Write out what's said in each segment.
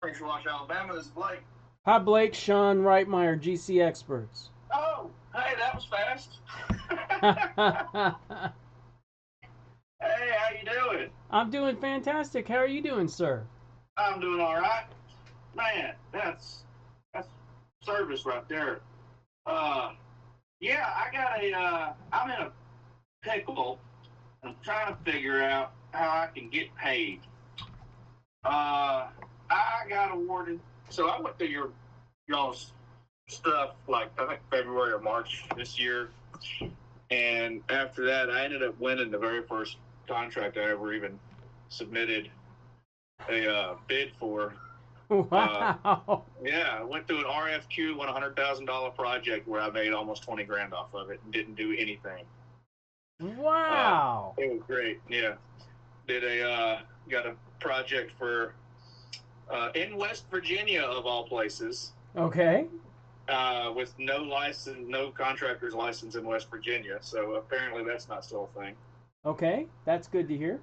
Prince Wash, Alabama. This is Blake. Hi, Blake. Sean Reitmeyer, GCExperts. Oh, hey, that was fast. Hey, how you doing? I'm doing fantastic. How are you doing, sir? I'm doing all right. Man, that's service right there. Uh, yeah, I got I'm in a pickle. I'm trying to figure out how I can get paid. I got awarded. So I went through y'all's stuff like I think February or March this year, and after that, I ended up winning the very first contract I ever even submitted a bid for. Wow. Yeah, I went through an RFQ, won $100,000 project where I made almost 20 grand off of it and didn't do anything. Wow. It was great. Yeah, did a got a project for in West Virginia of all places, Okay. with no license, no contractor's license in West Virginia. So apparently that's not still a thing. Okay. That's good to hear.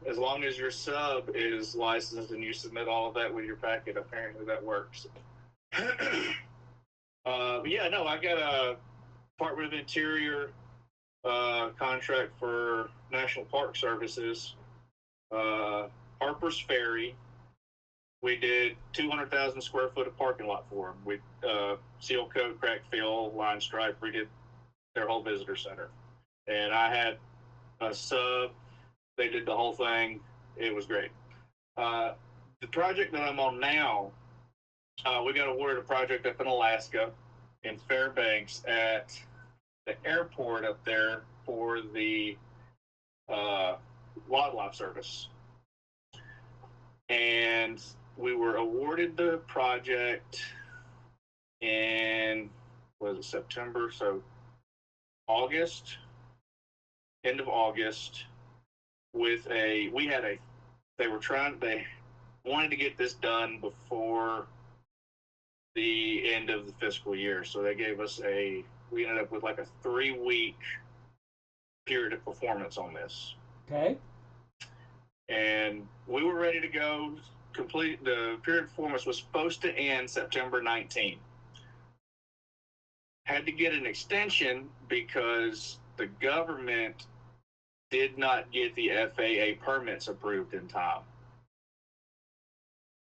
As long as your sub is licensed and you submit all of that with your packet, apparently that works. Yeah, no, I got a Department of Interior contract for National Park Services, Harper's Ferry. We did 200,000 square foot of parking lot for them. We seal coat, crack fill, line stripe, redid their whole visitor center. And I had a sub. They did the whole thing. It was great. The project that I'm on now, we got awarded a project up in Alaska, in Fairbanks, at the airport up there for the uh, wildlife service. And we were awarded the project in, was it September? So August, end of August, with they wanted to get this done before the end of the fiscal year. So they gave us we ended up with like a 3-week period of performance on this. Okay. And we were ready to go. Complete the period of performance was supposed to end September 19th. Had to get an extension because the government did not get the FAA permits approved in time.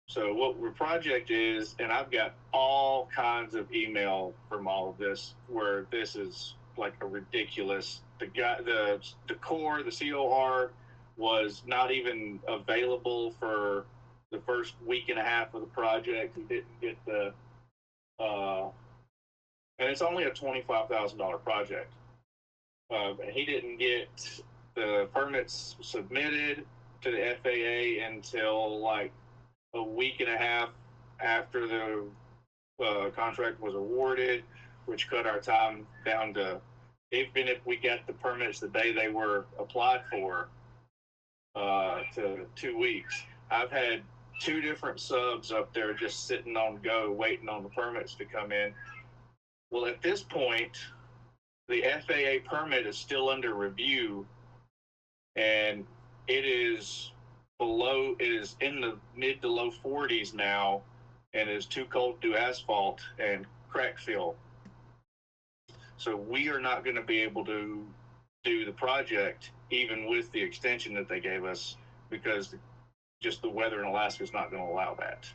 So what the project is, and I've got all kinds of email from all of this where this is like a ridiculous. The core, the COR was not even available for the first week and a half of the project. He didn't get and it's only a $25,000 project. And he didn't get the permits submitted to the FAA until like a week and a half after the contract was awarded, which cut our time down to, even if we got the permits the day they were applied for, to 2 weeks. I've had 2 different subs up there just sitting on go, waiting on the permits to come in. Well, at this point, the FAA permit is still under review, and it is in the mid to low 40s now, and is too cold to do asphalt and crack fill. So we are not going to be able to do the project even with the extension that they gave us, because just the weather in Alaska is not going to allow that.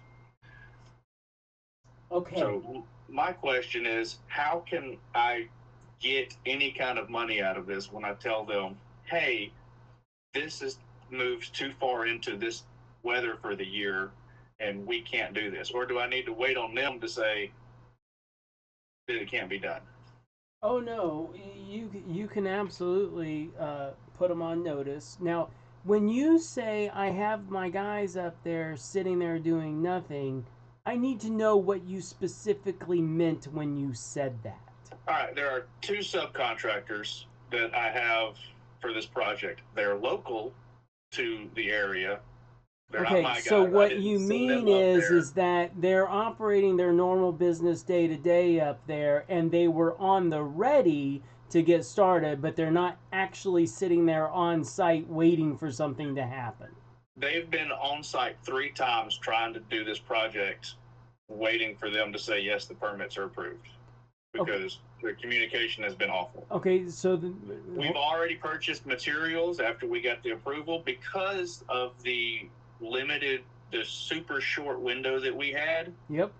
Okay. So my question is, how can I get any kind of money out of this when I tell them, hey, this is moves too far into this weather for the year and we can't do this? Or do I need to wait on them to say that it can't be done? Oh no, you can absolutely put them on notice. Now, when you say I have my guys up there sitting there doing nothing, I need to know what you specifically meant when you said that. All right, there are 2 subcontractors that I have for this project. They're local to the area. They're not Okay, my so guys. I what didn't you send them mean up is there. is that they're operating their normal business day to day up there, and they were on the ready to get started, but they're not actually sitting there on site waiting for something to happen. they've been on site 3 times trying to do this project, waiting for them to say yes, the permits are approved, because the communication has been awful. Okay, so we've already purchased materials after we got the approval because of the super short window that we had. Yep.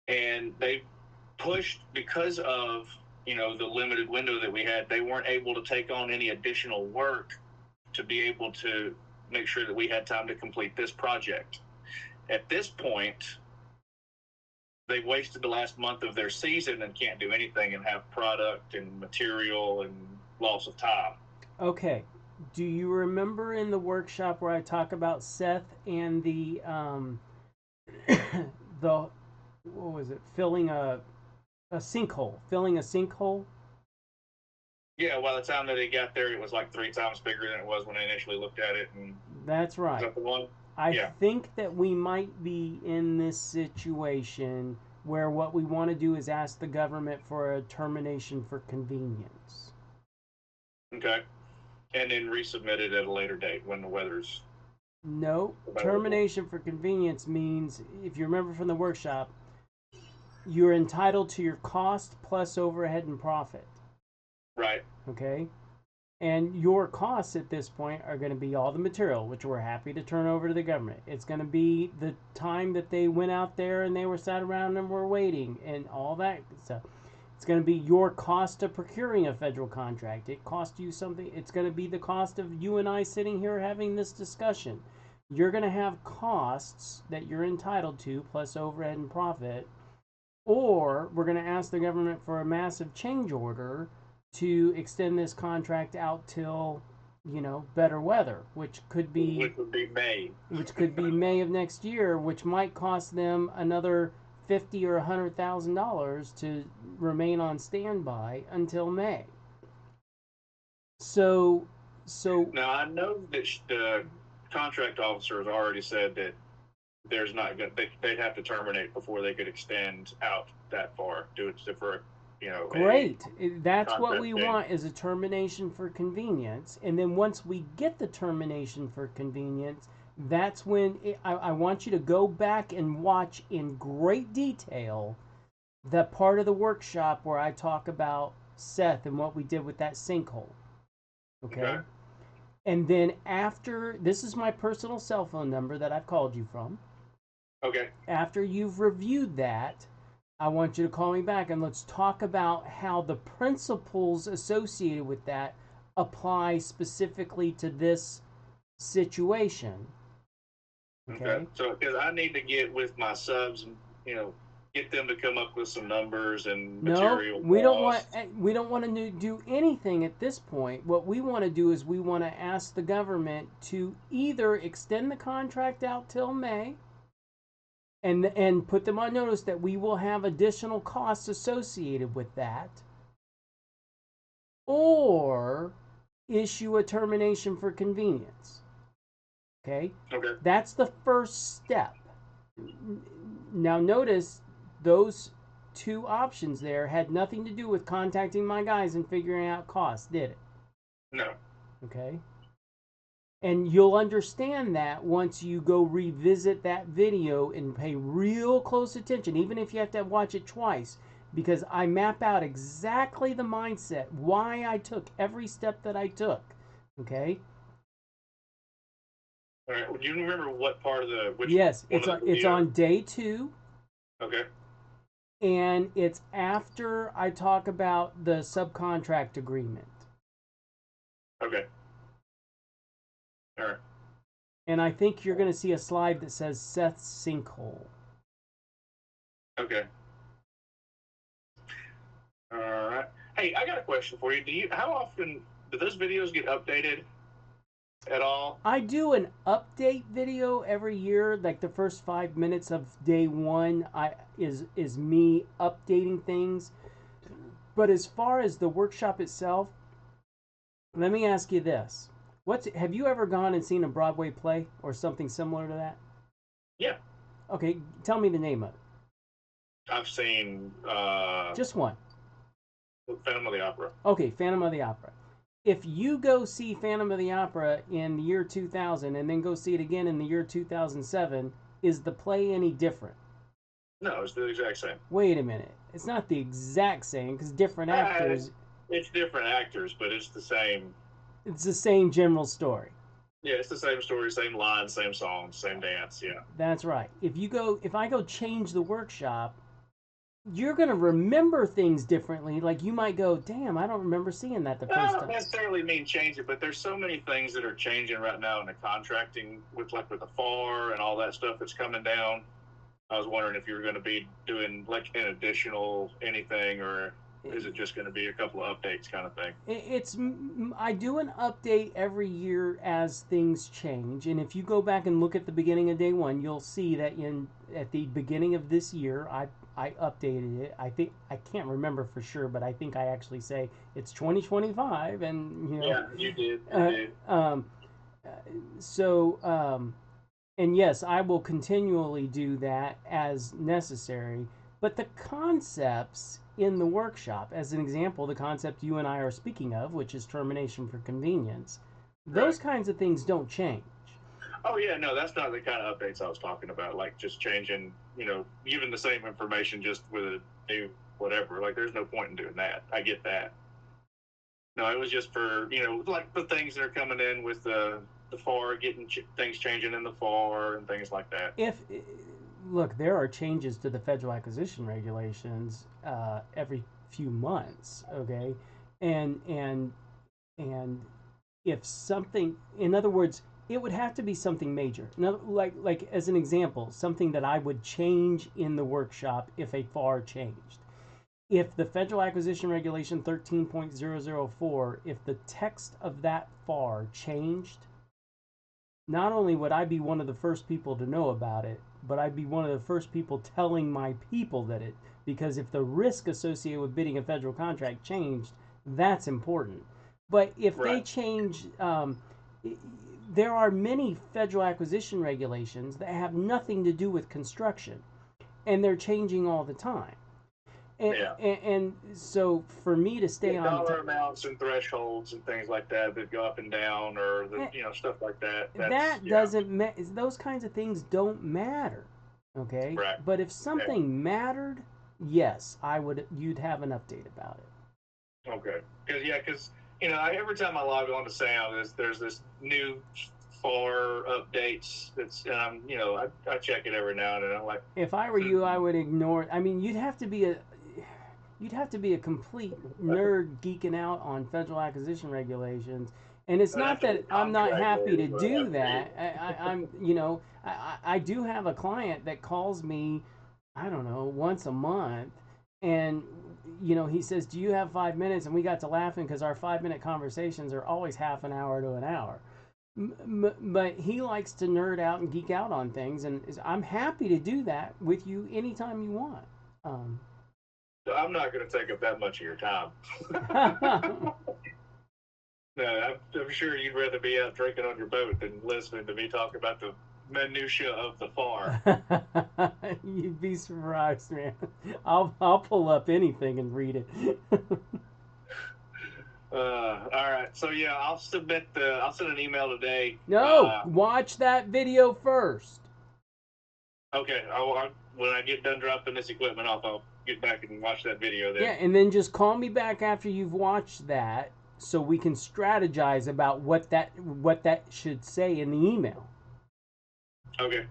And they pushed because of, the limited window that we had. They weren't able to take on any additional work to be able to make sure that we had time to complete this project. At this point, they've wasted the last month of their season and can't do anything and have product and material and loss of time. Okay. Do you remember in the workshop where I talk about Seth and the what was it? Filling a sinkhole? Yeah, by the time that they got there, it was like 3 times bigger than it was when I initially looked at it. And that's right. Is that the one? I think that we might be in this situation where what we want to do is ask the government for a termination for convenience. Okay. And then resubmit it at a later date when the weather's... No. Termination for convenience means, if you remember from the workshop, you're entitled to your cost plus overhead and profit. Right. Okay? And your costs at this point are going to be all the material, which we're happy to turn over to the government. It's going to be the time that they went out there and they were sat around and were waiting and all that stuff. It's going to be your cost of procuring a federal contract. It cost you something. It's going to be the cost of you and I sitting here having this discussion. You're going to have costs that you're entitled to plus overhead and profit. Or we're going to ask the government for a massive change order to extend this contract out till, better weather, which could be May. Which could be May of next year, which might cost them another $50,000 or $100,000 to remain on standby until May. So now I know that the contract officer has already said that there's not going. They'd have to terminate before they could extend out that far. Do it for. Great. That's what we want, is a termination for convenience. And then once we get the termination for convenience, that's when I want you to go back and watch in great detail the part of the workshop where I talk about Seth and what we did with that sinkhole. Okay? And then after, this is my personal cell phone number that I've called you from. Okay. After you've reviewed that, I want you to call me back and let's talk about how the principles associated with that apply specifically to this situation. Okay. So, because I need to get with my subs and get them to come up with some numbers and material. No, we don't want to do anything at this point. What we want to do is we want to ask the government to either extend the contract out till May. And put them on notice that we will have additional costs associated with that, or issue a termination for convenience. Okay? Okay. That's the first step. Now notice those 2 options there had nothing to do with contacting my guys and figuring out costs, did it? No. Okay? And you'll understand that once you go revisit that video and pay real close attention, even if you have to watch it twice, because I map out exactly the mindset, why I took every step that I took. Okay? All right. Do you remember what part of the... Yes, it's on day 2. Okay. And it's after I talk about the subcontract agreement. Okay. All right. And I think you're going to see a slide that says Seth's sinkhole. Okay. All right. Hey, I got a question for you. How often do those videos get updated at all? I do an update video every year. Like the first 5 minutes of day 1 is me updating things. But as far as the workshop itself, let me ask you this. Have you ever gone and seen a Broadway play or something similar to that? Yeah. Okay, tell me the name of it. I've seen... just one. Phantom of the Opera. Okay, Phantom of the Opera. if you go see Phantom of the Opera in the year 2000 and then go see it again in the year 2007, is the play any different? No, it's the exact same. Wait a minute. It's not the exact same because different actors. It's different actors, but it's the same. It's the same general story. Yeah, it's the same story, same lines, same songs, same dance. Yeah, that's right. If I go change the workshop, you're gonna remember things differently. Like you might go, "Damn, I don't remember seeing that the first time." I don't necessarily mean change it, but there's so many things that are changing right now in the contracting with the FAR and all that stuff that's coming down. I was wondering if you were going to be doing like an additional anything, or is it just going to be a couple of updates kind of thing? I do an update every year as things change, and if you go back and look at the beginning of day one, you'll see that at the beginning of this year, I updated it. I think I can't remember for sure, but I think I actually say it's 2025, and Yeah, you did. You did. And yes, I will continually do that as necessary. But the concepts in the workshop, as an example, the concept you and I are speaking of, which is termination for convenience, those kinds of things don't change. Oh, yeah, no, that's not the kind of updates I was talking about, like just changing, giving the same information just with a new whatever. Like, there's no point in doing that. I get that. No, it was just for, like the things that are coming in with the FAR, getting things changing in the FAR and things like that. Look, there are changes to the federal acquisition regulations every few months, okay? And if something, in other words, it would have to be something major. Like as an example, something that I would change in the workshop if a FAR changed. If the Federal Acquisition Regulation 13.004, if the text of that FAR changed, not only would I be one of the first people to know about it, but I'd be one of the first people telling my people that because if the risk associated with bidding a federal contract changed, that's important. But if they change, there are many federal acquisition regulations that have nothing to do with construction, and they're changing all the time. And so for me to stay on dollar amounts and thresholds and things like that go up and down, or stuff like that. Doesn't those kinds of things don't matter, okay? Right. But if something mattered, yes, you'd have an update about it. Okay. Because every time I log on to Sam, there's this new FAR updates. I check it every now and then. I'm like, if I were you, I would ignore it. I mean, you'd have to be a complete nerd geeking out on federal acquisition regulations. And it's not that I'm not happy to do that. I do have a client that calls me, I don't know, once a month, and he says, "Do you have 5 minutes?" And we got to laughing because our 5-minute conversations are always half an hour to an hour. But he likes to nerd out and geek out on things, and I'm happy to do that with you anytime you want. I'm not going to take up that much of your time. No, I'm sure you'd rather be out drinking on your boat than listening to me talk about the minutia of the FAR. You'd be surprised, man. I'll pull up anything and read it. All right, so yeah, I'll send an email today. No, watch that video first. Okay, when I get done dropping this equipment off, I'll get back and watch that video then. Yeah, and then just call me back after you've watched that, so we can strategize about what that should say in the email. Okay.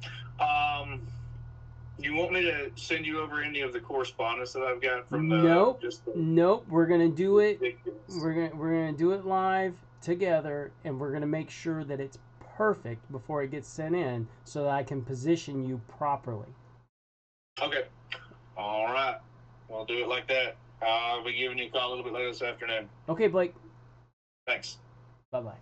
You want me to send you over any of the correspondence that I've got from the? Nope. We're gonna do it. We're gonna do it live together, and we're gonna make sure that it's perfect before it gets sent in, so that I can position you properly. Okay. All right. We'll do it like that. I'll be giving you a call a little bit later this afternoon. Okay, Blake. Thanks. Bye-bye.